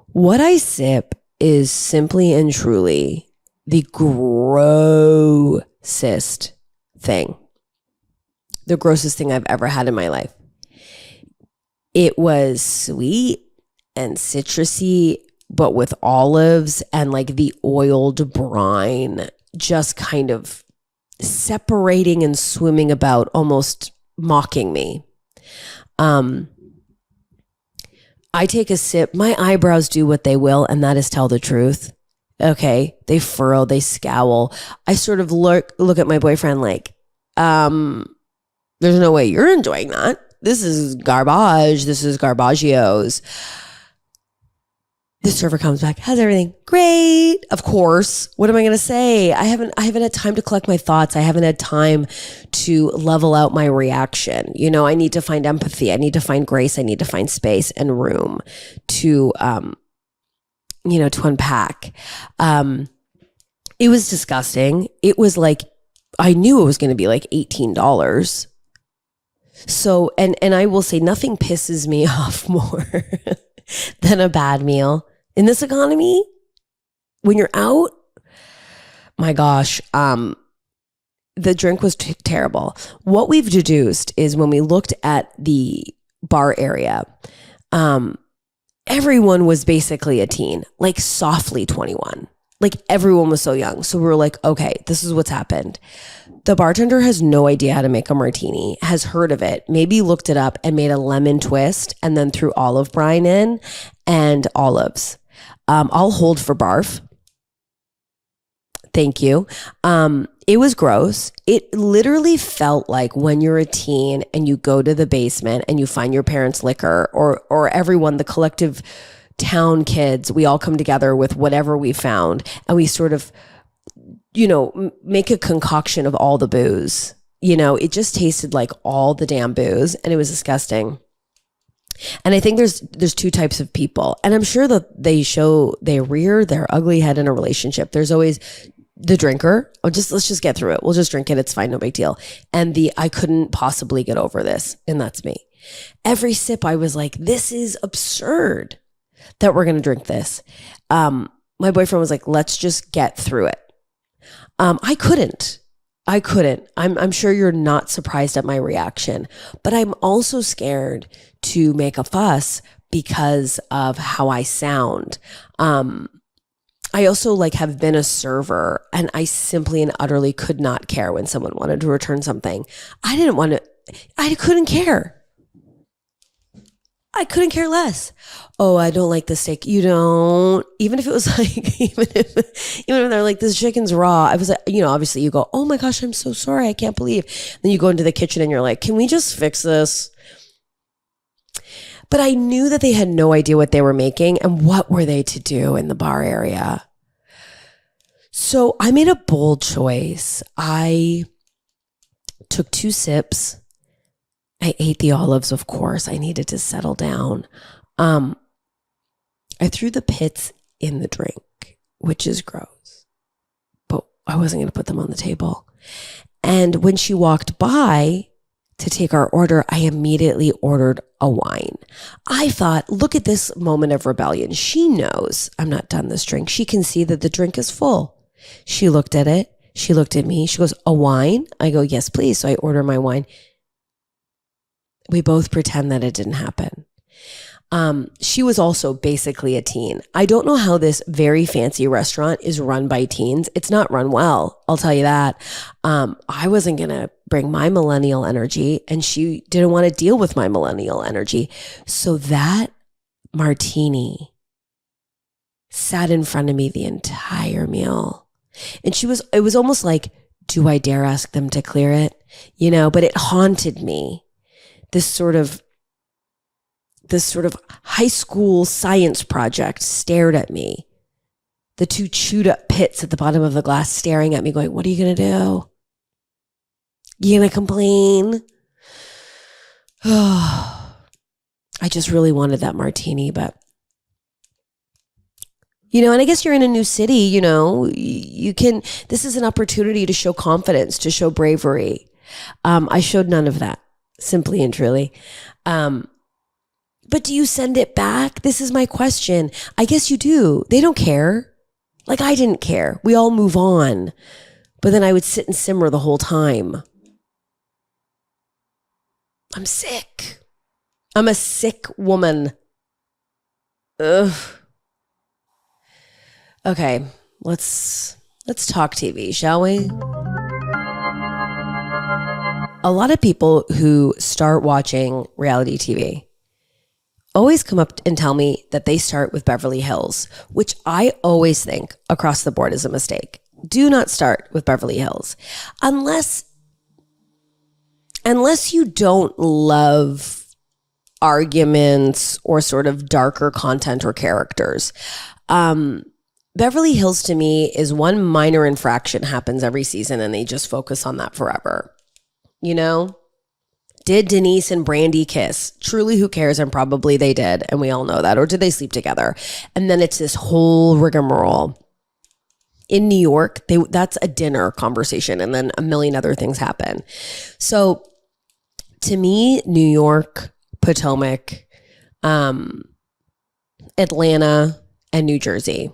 Speaker 1: What I sip is simply and truly the grossest thing. The grossest thing I've ever had in my life. It was sweet and citrusy, but with olives and like the oiled brine just kind of separating and swimming about, almost mocking me. I take a sip. My eyebrows do what they will, and that is tell the truth. Okay, they furrow, they scowl. I sort of look at my boyfriend like, there's no way you're enjoying that. This is garbage. This is garbagios. The server comes back. How's everything? Great. Of course. What am I going to say? I haven't had time to collect my thoughts. I haven't had time to level out my reaction. I need to find empathy. I need to find grace. I need to find space and room to, to unpack. It was disgusting. It was like, I knew it was going to be like $18. So, and I will say nothing pisses me off more than a bad meal in this economy. When you're out, my gosh, the drink was terrible. What we've deduced is when we looked at the bar area, everyone was basically a teen, like softly 21. Like everyone was so young. So we were like, okay, this is what's happened. The bartender has no idea how to make a martini, has heard of it, maybe looked it up and made a lemon twist and then threw olive brine in and olives. I'll hold for barf. Thank you. It was gross. It literally felt like when you're a teen and you go to the basement and you find your parents' liquor or everyone, the collective town kids, we all come together with whatever we found and we sort of, make a concoction of all the booze. It just tasted like all the damn booze and it was disgusting. And I think there's two types of people, and I'm sure that they rear their ugly head in a relationship. There's always the drinker. Let's just get through it. We'll just drink it. It's fine. No big deal. And I couldn't possibly get over this. And that's me. Every sip I was like, this is absurd that we're going to drink this. My boyfriend was like, let's just get through it. I couldn't. I'm sure you're not surprised at my reaction, but I'm also scared to make a fuss because of how I sound. I also have been a server, and I simply and utterly could not care when someone wanted to return something. I couldn't care. I couldn't care less. Oh, I don't like the steak. You don't, even if it was even if they're like, this chicken's raw. I was like, obviously you go, oh my gosh, I'm so sorry. I can't believe. Then you go into the kitchen and you're like, can we just fix this? But I knew that they had no idea what they were making and what were they to do in the bar area. So I made a bold choice. I took 2 sips. I ate the olives, of course. I needed to settle down. I threw the pits in the drink, which is gross. But I wasn't going to put them on the table. And when she walked by to take our order, I immediately ordered a wine. I thought, look at this moment of rebellion. She knows I'm not done this drink. She can see that the drink is full. She looked at it. She looked at me. She goes, a wine? I go, yes, please. So I order my wine. We both pretend that it didn't happen. She was also basically a teen. I don't know how this very fancy restaurant is run by teens. It's not run well, I'll tell you that. I wasn't going to bring my millennial energy, and she didn't want to deal with my millennial energy. So that martini sat in front of me the entire meal. And it was almost like, do I dare ask them to clear it? But it haunted me. This sort of high school science project stared at me. The 2 chewed up pits at the bottom of the glass staring at me going, what are you going to do? You going to complain? Oh, I just really wanted that martini, but and I guess you're in a new city, you can, this is an opportunity to show confidence, to show bravery. I showed none of that, simply and truly. But do you send it back? This is my question. I guess you do. They don't care. Like I didn't care. We all move on. But then I would sit and simmer the whole time. I'm sick. I'm a sick woman. Ugh. Okay, let's talk TV, shall we? A lot of people who start watching reality TV always come up and tell me that they start with Beverly Hills, which I always think across the board is a mistake. Do not start with Beverly Hills unless you don't love arguments or sort of darker content or characters. Beverly Hills to me is one minor infraction happens every season and they just focus on that forever. Did Denise and Brandy kiss? Truly, who cares? And probably they did. And we all know that. Or did they sleep together? And then it's this whole rigmarole. In New York, that's a dinner conversation. And then a million other things happen. So to me, New York, Potomac, Atlanta, and New Jersey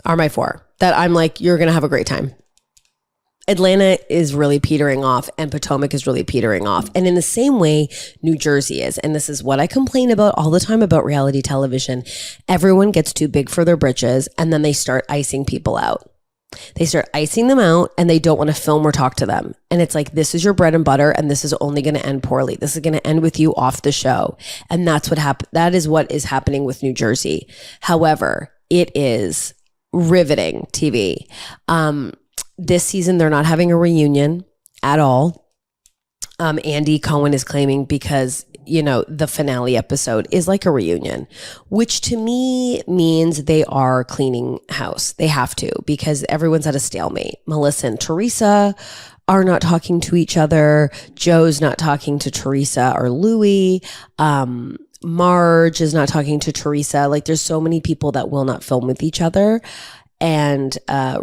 Speaker 1: are my 4 that I'm like, you're going to have a great time. Atlanta is really petering off and Potomac is really petering off. And in the same way, New Jersey is. And this is what I complain about all the time about reality television. Everyone gets too big for their britches and then they start icing people out. They start icing them out and they don't want to film or talk to them. And it's like, this is your bread and butter and this is only going to end poorly. This is going to end with you off the show. And that's that is what is happening with New Jersey. However, it is riveting TV. This season, they're not having a reunion at all. Andy Cohen is claiming because, the finale episode is like a reunion, which to me means they are cleaning house. They have to because everyone's at a stalemate. Melissa and Teresa are not talking to each other. Joe's not talking to Teresa or Louie. Marge is not talking to Teresa. Like there's so many people that will not film with each other. And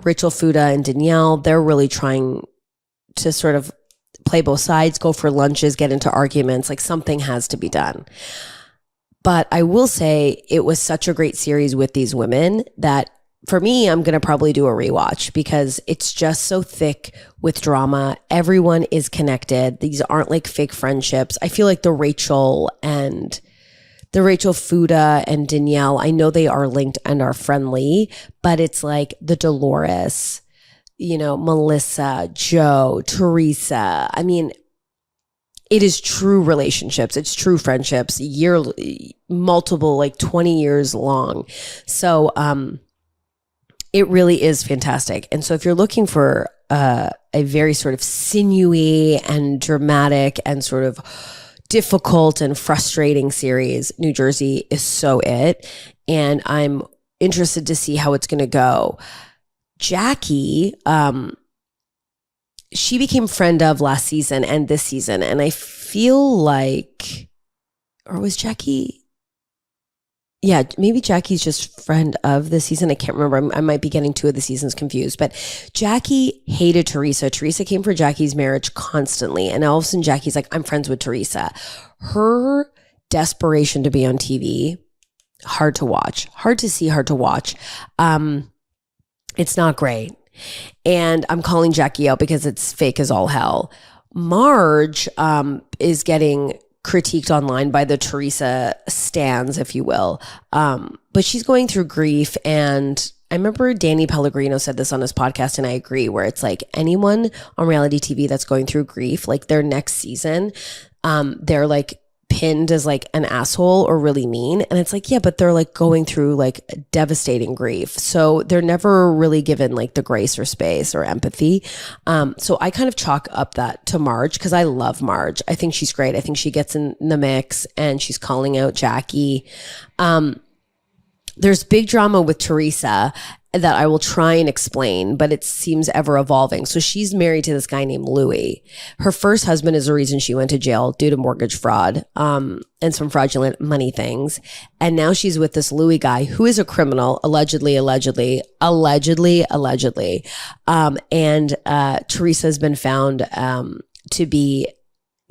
Speaker 1: Rachel Fuda and Danielle, they're really trying to sort of play both sides, go for lunches, get into arguments. Like something has to be done. But I will say it was such a great series with these women that for me, I'm going to probably do a rewatch because it's just so thick with drama. Everyone is connected. These aren't like fake friendships. I feel like the Rachel Fuda and Danielle, I know they are linked and are friendly, but it's like the Dolores, Melissa, Joe, Teresa. I mean, it is true relationships. It's true friendships, multiple, like 20 years long. So it really is fantastic. And so if you're looking for a very sort of sinewy and dramatic and sort of difficult and frustrating series, New Jersey is so it. And I'm interested to see how it's going to go. Jackie, she became friend of last season and this season. And I feel like, or was Jackie? Yeah, maybe Jackie's just friend of the season. I can't remember. I might be getting two of the seasons confused. But Jackie hated Teresa. Teresa came for Jackie's marriage constantly. And all of a sudden, Jackie's like, I'm friends with Teresa. Her desperation to be on TV, hard to watch. Hard to see, hard to watch. It's not great. And I'm calling Jackie out because it's fake as all hell. Marge is getting critiqued online by the Teresa stans, if you will. But she's going through grief. And I remember Danny Pellegrino said this on his podcast, and I agree, where it's like anyone on reality TV that's going through grief, like their next season, they're like pinned as like an asshole or really mean. And it's like, yeah, but they're like going through like devastating grief. So they're never really given like the grace or space or empathy. So I kind of chalk up that to Marge, because I love Marge. I think she's great. I think she gets in the mix and she's calling out Jackie. There's big drama with Teresa that I will try and explain, but it seems ever evolving. So she's married to this guy named Louis. Her first husband is the reason she went to jail due to mortgage fraud, and some fraudulent money things. And now she's with this Louis guy who is a criminal, allegedly. And Teresa has been found to be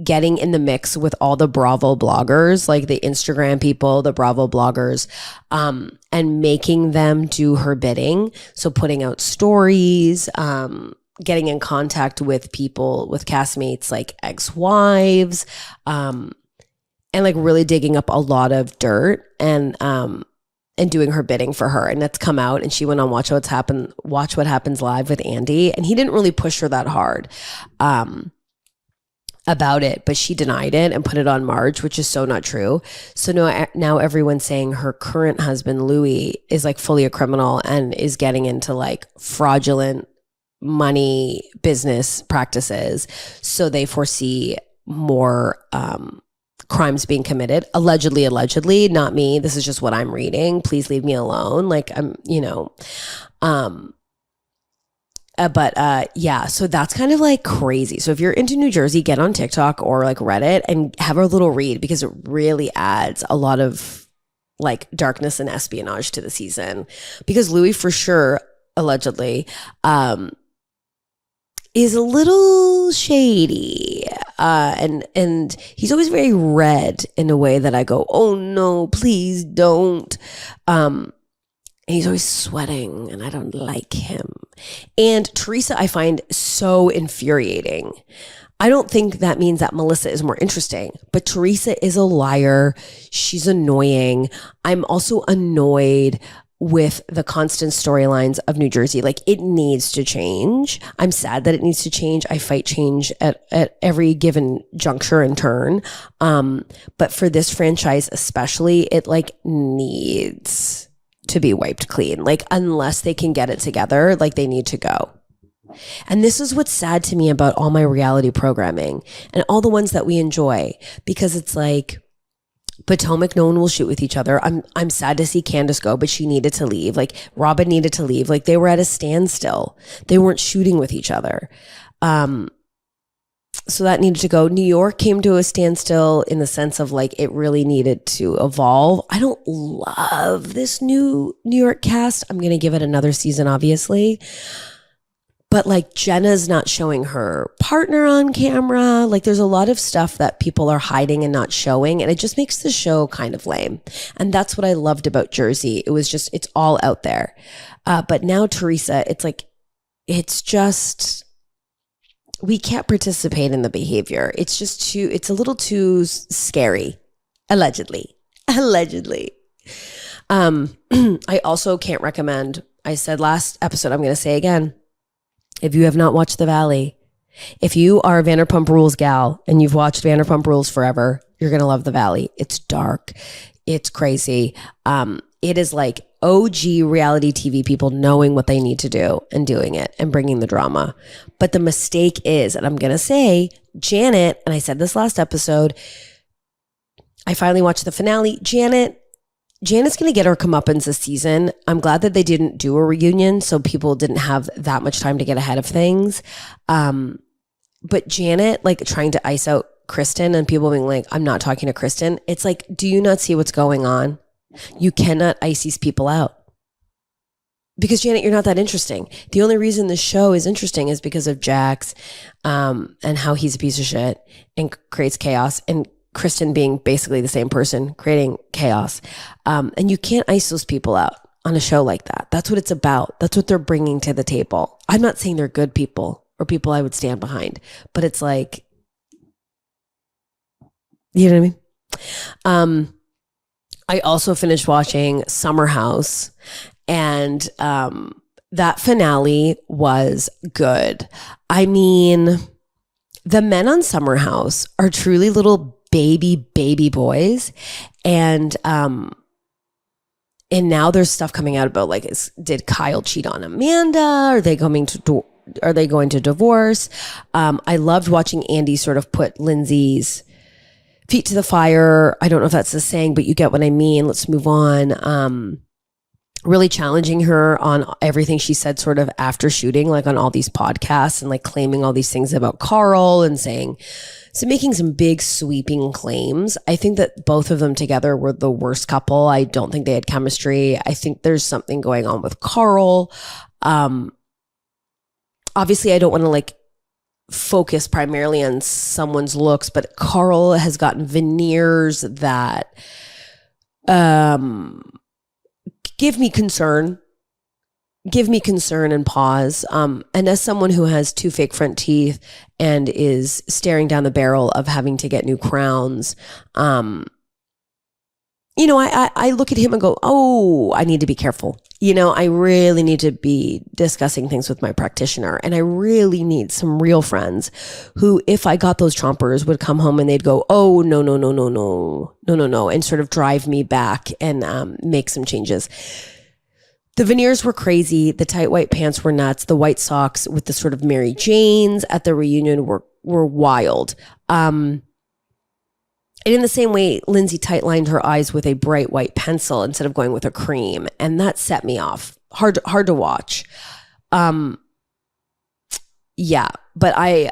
Speaker 1: getting in the mix with all the Bravo bloggers, like the Instagram people, the Bravo bloggers, and making them do her bidding. So putting out stories, getting in contact with people, with castmates, like ex-wives, and like really digging up a lot of dirt and doing her bidding for her. And that's come out, and she went on Watch What Happens Live with Andy, and he didn't really push her that hard about it, but she denied it and put it on Marge, which is so not true. So now everyone's saying her current husband, Louis, is like fully a criminal and is getting into like fraudulent money business practices. So they foresee more crimes being committed. Allegedly, not me. This is just what I'm reading. Please leave me alone. Like yeah, so that's kind of like crazy. So if you're into New Jersey, get on TikTok or like Reddit and have a little read, because it really adds a lot of like darkness and espionage to the season. Because Louis, for sure, allegedly, is a little shady. And he's always very red in a way that I go, oh no, please don't. And he's always sweating, and I don't like him. And Teresa, I find so infuriating. I don't think that means that Melissa is more interesting, but Teresa is a liar. She's annoying. I'm also annoyed with the constant storylines of New Jersey. Like, it needs to change. I'm sad that it needs to change. I fight change at every given juncture and turn. But for this franchise especially, it like needs to be wiped clean. Like, unless they can get it together, like they need to go. And this is what's sad to me about all my reality programming and all the ones that we enjoy, because it's like Potomac, no one will shoot with each other. I'm sad to see Candace go, but she needed to leave. Like, Robin needed to leave. Like, they were at a standstill. They weren't shooting with each other. So that needed to go. New York came to a standstill in the sense of like it really needed to evolve. I don't love this new New York cast. I'm going to give it another season, obviously. But like Jenna's not showing her partner on camera. Like, there's a lot of stuff that people are hiding and not showing. And it just makes the show kind of lame. And that's what I loved about Jersey. It was just, it's all out there. But now Teresa, it's like, it's just, we can't participate in the behavior. It's just it's a little too scary. Allegedly. I also can't recommend, I said last episode, I'm going to say again, if you have not watched The Valley, if you are a Vanderpump Rules gal and you've watched Vanderpump Rules forever, you're going to love The Valley. It's dark. It's crazy. It is like OG reality TV people knowing what they need to do and doing it and bringing the drama. But the mistake is, and I'm going to say, Janet, and I said this last episode, I finally watched the finale. Janet's going to get her comeuppance this season. I'm glad that they didn't do a reunion so people didn't have that much time to get ahead of things. But Janet, like, trying to ice out Kristen and people being like, I'm not talking to Kristen. It's like, do you not see what's going on? You cannot ice these people out. Because Janet, you're not that interesting. The only reason the show is interesting is because of Jax and how he's a piece of shit and creates chaos, and Kristen being basically the same person creating chaos. And you can't ice those people out on a show like that. That's what it's about. That's what they're bringing to the table. I'm not saying they're good people or people I would stand behind, but it's like, you know what I mean? I also finished watching Summer House, and that finale was good. I mean, the men on Summer House are truly little baby boys, and now there's stuff coming out about, like, did Kyle cheat on Amanda? Are they going to divorce? I loved watching Andy sort of put Lindsay's feet to the fire. I don't know if that's the saying, but you get what I mean. Let's move on. Really challenging her on everything she said sort of after shooting, like on all these podcasts, and like claiming all these things about Carl and making some big sweeping claims. I think that both of them together were the worst couple. I don't think they had chemistry. I think there's something going on with Carl. Obviously I don't want to like focus primarily on someone's looks, but Carl has gotten veneers that give me concern and pause. And as someone who has 2 fake front teeth and is staring down the barrel of having to get new crowns, you know, I look at him and go, oh, I need to be careful. You know, I really need to be discussing things with my practitioner, and I really need some real friends who, if I got those chompers, would come home and they'd go, oh, no, and sort of drive me back and make some changes. The veneers were crazy. The tight white pants were nuts. The white socks with the sort of Mary Janes at the reunion were wild. And in the same way, Lindsay tight-lined her eyes with a bright white pencil instead of going with a cream. And that set me off. Hard to watch. Yeah. But I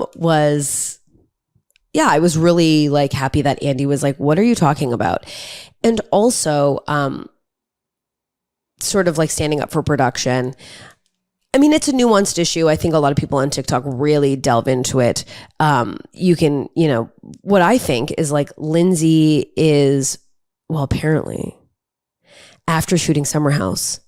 Speaker 1: was really like happy that Andy was like, what are you talking about? And also sort of like standing up for production. I mean, it's a nuanced issue. I think a lot of people on TikTok really delve into it. You can, you know, what I think is like Lindsay is, well, apparently after shooting Summer House,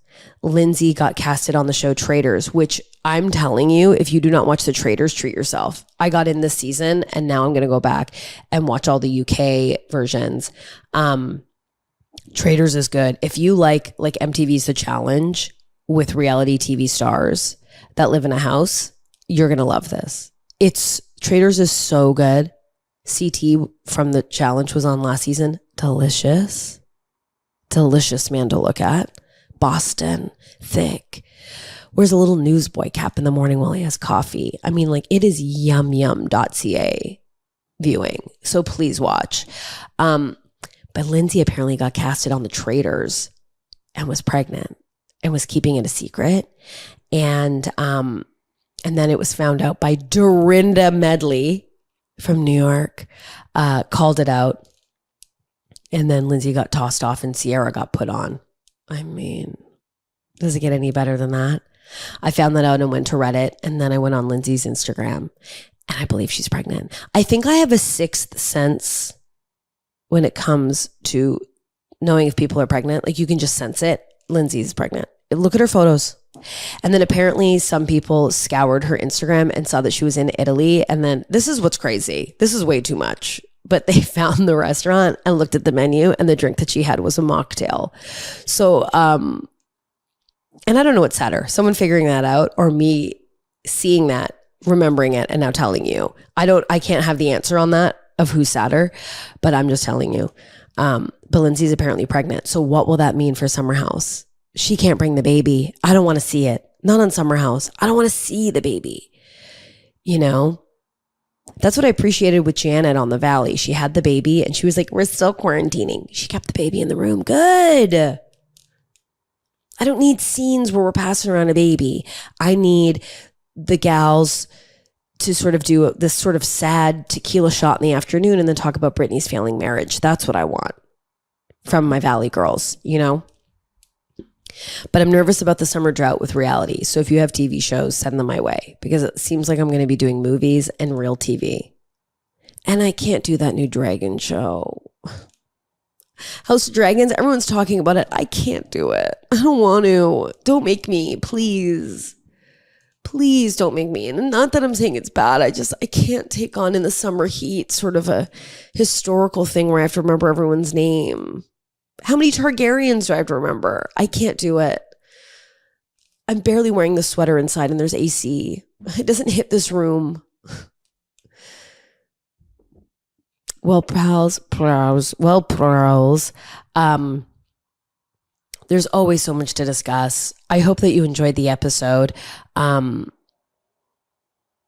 Speaker 1: Lindsay got casted on the show Traitors, which I'm telling you, if you do not watch the Traitors, treat yourself. I got in this season and now I'm going to go back and watch all the UK versions. Traitors is good. If you like MTV's The Challenge with reality TV stars that live in a house, you're going to love this. Traitors is so good. CT from The Challenge was on last season. Delicious man to look at. Boston, thick. Wears a little newsboy cap in the morning while he has coffee. I mean, like, it is yumyum.ca viewing. So please watch. But Lindsay apparently got casted on the Traitors and was pregnant and was keeping it a secret. And then it was found out by Dorinda Medley from New York, called it out. And then Lindsay got tossed off and Sierra got put on. I mean, does it get any better than that? I found that out and went to Reddit, and then I went on Lindsay's Instagram, and I believe she's pregnant. I think I have a sixth sense when it comes to knowing if people are pregnant. Like, you can just sense it. Lindsay's pregnant. Look at her photos. And then apparently some people scoured her Instagram and saw that she was in Italy. And then this is what's crazy. This is way too much. But they found the restaurant and looked at the menu, and the drink that she had was a mocktail. So, and I don't know what's sadder, someone figuring that out or me seeing that, remembering it, and now telling you. I can't have the answer on that of who's sadder, but I'm just telling you. But Lindsay's apparently pregnant. So what will that mean for Summer House? She can't bring the baby. I don't want to see it. Not on Summer House. I don't want to see the baby. You know? That's what I appreciated with Janet on the Valley. She had the baby and she was like, we're still quarantining. She kept the baby in the room. Good. I don't need scenes where we're passing around a baby. I need the gals to sort of do this sort of sad tequila shot in the afternoon and then talk about Britney's failing marriage. That's what I want from my Valley girls, you know? But I'm nervous about the summer drought with reality. So if you have TV shows, send them my way because it seems like I'm going to be doing movies and real TV. And I can't do that new dragon show. House of Dragons, everyone's talking about it. I can't do it. I don't want to. Don't make me, please. Please don't make me. And not that I'm saying it's bad. I can't take on in the summer heat sort of a historical thing where I have to remember everyone's name. How many Targaryens do I have to remember? I can't do it. I'm barely wearing the sweater inside and there's AC. It doesn't hit this room. Well, pals. There's always so much to discuss. I hope that you enjoyed the episode. Let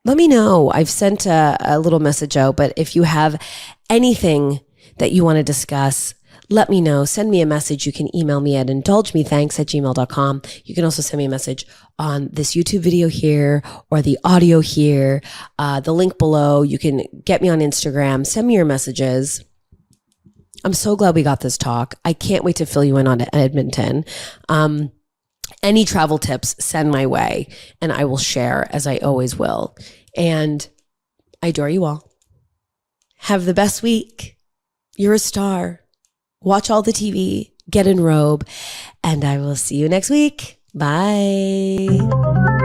Speaker 1: me know. I've sent a little message out, but if you have anything that you want to discuss, let me know. Send me a message. You can email me at indulgemethanks@gmail.com. You can also send me a message on this YouTube video here or the audio here, the link below. You can get me on Instagram. Send me your messages. I'm so glad we got this talk. I can't wait to fill you in on Edmonton. Any travel tips, send my way, and I will share as I always will. And I adore you all. Have the best week. You're a star. Watch all the TV, get in robe, and I will see you next week. Bye.